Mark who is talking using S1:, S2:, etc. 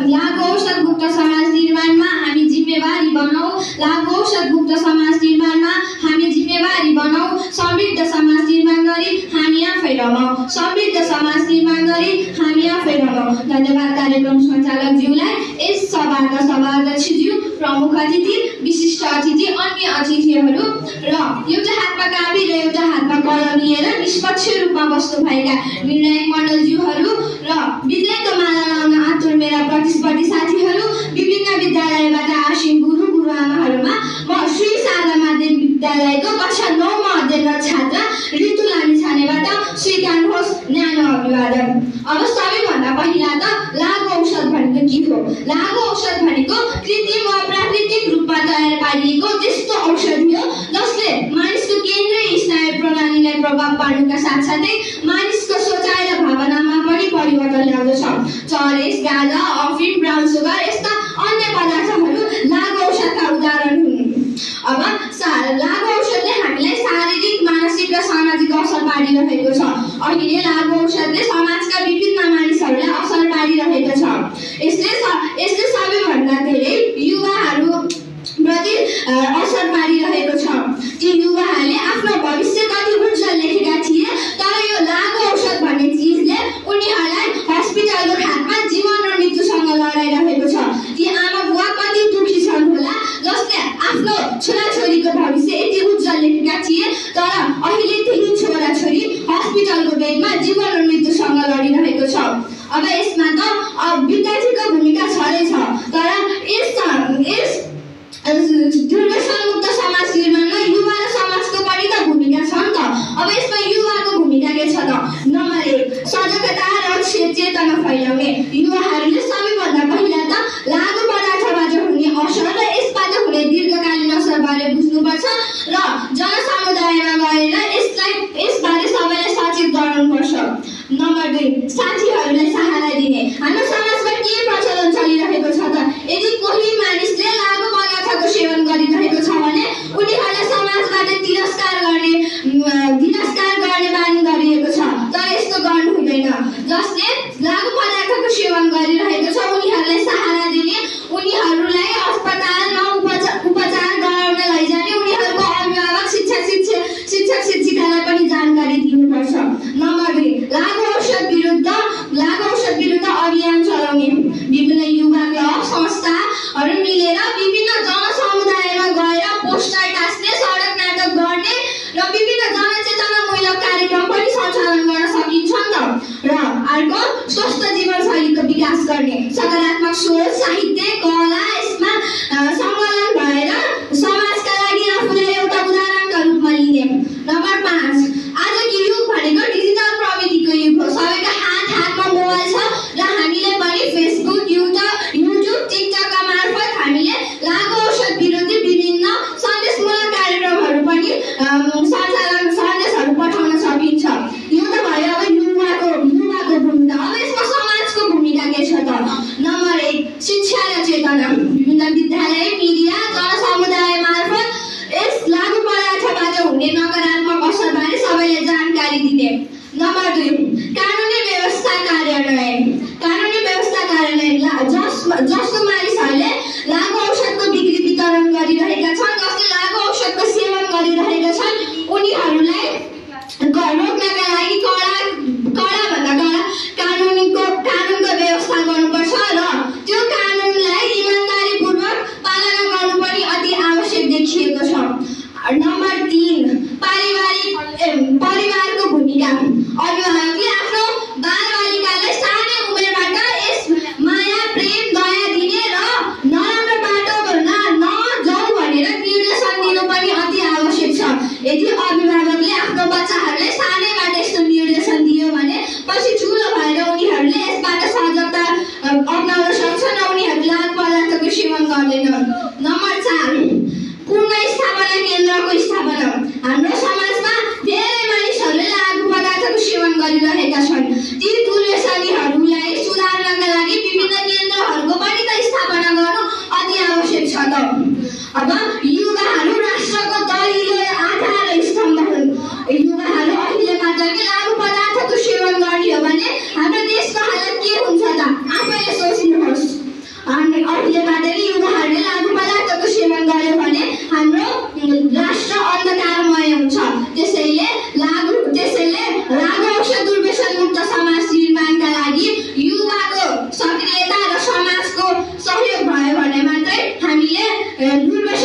S1: लागु औषध मुक्त समाज निर्माणमा हामी जिम्मेवारी बनाऊ। लागु औषध मुक्त समाज निर्माणमा हामी जिम्मेवारी बनाऊ। समृद्ध समाज निर्माण गरी हामी आफै रमाऊ। समृद्ध समाज निर्माण गरी हामी आफै रमाऊ। धन्यवाद कार्यक्रम सञ्चालकज्यूलाई, यस सभाका सभाध्यक्षज्यू, प्रमुख अतिथि, विशिष्ट अतिथि, अन्य अतिथिहरू र एउटा हातमा कापी र एउटा हातमा कलम लिएर निष्पक्ष रूपमा बस्नुभएका निर्णायक मण्डलज्यूहरू र विजयको माला लाउन आतुर मेरा प्रतिस्पर्धी साथीहरू, विभिन्न विद्यालयबाट आसीन गुरु गुरुआमाहरूमा म श्री शारदा माध्यमिक विद्यालयको कक्षा 9 मा अध्ययनरत छात्रा ऋतु लामिछानेबाट स्वीकार्नुहोस् न्यानो अभिवादन। अब सबैभन्दा पहिला त लागु औषध भनेको के हो? लागु औषध भनेको कृत्रिम वा प्राकृतिक रूपमा तयार पारिएको त्यस्तो औषधि हो जसले मानिसको केन्द्रीय स्नायु प्रणालीलाई प्रभाव पार्नुका साथसाथै मानिसको सोचाइ र भावनामा पनि परिवर्तन ल्याउँदछ। चरेस, गाँजा, अफिम, ब्राउन सुगर यस्ता अन्य पदार्थहरू लागु औषधका उदाहरण हुन्। अब लागु औषधले हामीलाई शारीरिक, मानसिक र सामाजिक असर पारिरहेको छ। अहिले लागु औषधले समाजका विभिन्न मानिसहरूलाई असर पारिरहेको छ। यसले सबैभन्दा धेरै युवाहरू प्रति असर पारिरहेको छ। ती युवाहरूले आफ्नो भविष्य कति उज्जवल लेखेका थिए, तर यो लागु औषध भन्ने चिजले उनीहरूलाई हस्पिटलको खाटमा जीवन र मृत्युसँग लडाइरहेको छ। ती आमा बुवा कति दुखी छन् होला जसले आफ्नो छोराछोरीको भविष्य यति उज्जवल लेखेका थिए, तर अहिले त्यही छोराछोरी हस्पिटलको बेडमा जीवन र मृत्युसँग लडिरहेको छ। अब यसमा त विद्यार्थीको भूमिका छँदै छ, तर यस दुर्व्यसनमुक्त समाज निर्माणमा युवा र समाजको पनि त भूमिका छ नि त। अब यसमा युवाको भूमिका के छ त? नम्बर 1, सजगता र चेतना फैलाउने। युवाहरूले सबैभन्दा पहिला त लागु पदार्थबाट हुने असर र यसबाट हुने दीर्घकालीन असरबारे बुझ्नुपर्छ र जनसमुदायमा गएर यसबारे सबैलाई सचेत गराउनुपर्छ। नम्बर 2, साथीहरूलाई सहारा दिने। हाम्रो समाजमा के प्रचलन चलिरहेको छ त? यदि कोही मानिसले लागु पदार्थको सेवन गरिरहेको छ भने उनीहरूलाई समाजबाट तिरस्कार गर्ने बानी गरिएको छ। तर यस्तो गर्नु हुँदैन। जसले लागु पदार्थको सेवन गरिरहेको छ उनीहरूलाई सहारा दिने, उनीहरूलाई अस्पतालमा उपचार गराउन लैजाने, उनीहरूको अभिभावक, शिक्षक-शिक्षिकालाई पनि जानकारी दिनुपर्छ। नम्बर 2, लागु औषध विरुद्ध अभियान चलाउने। विभिन्न युवा क्लब संस्थाहरू मिलेर विभिन्न जनसमुदायमा गएर पोस्टर टाँस्ने, सडक नाटक गर्ने र विभिन्न जनचेतनामूलक कार्यक्रम पनि सञ्चालन गर्न सकिन्छ नि त। र अर्को स्वस्थ जीवनशैलीको विकास गर्ने, सकारात्मक सोच, साहित्य, कला यसमा संलग्न भएर समाजका लागि आफूलाई एउटा उदाहरणका रूपमा लिने। नम्बर 5, आजको युग भनेको डिजिटल प्रविधिको युग हो। सबैको हातमा मोबाइल छ र हामीले पनि फेसबुक, युट्युब, टिकटकका मार्फत हामीले लागु औषध विरुद्ध विभिन्न सन्देशमूलक कार्यक्रमहरू पनि सन्देशहरू पठाउन सकिन्छ। यो त भयो अब युवाको भूमिका। अब यसमा समाजको भूमिका के छ त? नम्बर 1, शिक्षा र चेतना। विभिन्न विद्यालय, मिडिया, जनसमुदाय मार्फत यस लागु पदार्थबाट हुने नकारात्मक असरबारे सबैलाई जानकारी दिने। नम्बर 2, कानुनी व्यवस्था कार्यान्वयन। जस्तो मानिसहरूले लागु औषधको बिक्री वितरण गरिरहेका छन्, जसले लागु औषधको सेवन गरिरहेका छन्, उनीहरूलाई रोक्नका लागि कडाभन्दा कडा कानुनको व्यवस्था गर्नुपर्छ र त्यो कानुनलाई इमानदारीपूर्वक पालना गर्नु पनि अति आवश्यक देखिएको छ। नम्बर 3, परिवारको भूमिका। अभिभावकले आफ्नो बालबालिकालाई सानै उमेरबाट यस माया, प्रेम, दया दिने र नराम्रो बाटोमा नजाऊ भनेर निर्देशन दिनु पनि अति आवश्यक छ। यदि अभिभावकले आफ्नो बच्चाहरूलाई सानैबाट यस्तो निर्देशन दियो भने पछि ठुलो भएर उनीहरूले यसबाट सजगता अपनाउन सक्छन् र उनीहरू लागु पदार्थको सेवन गर्दैनन्। नम्बर 4, पुनर्स्थापना केन्द्रको स्थापना। हाम्रो समाजमा धेरै मानिसहरूले लागु पदार्थको सेवन गरिरहेका
S2: लुरमा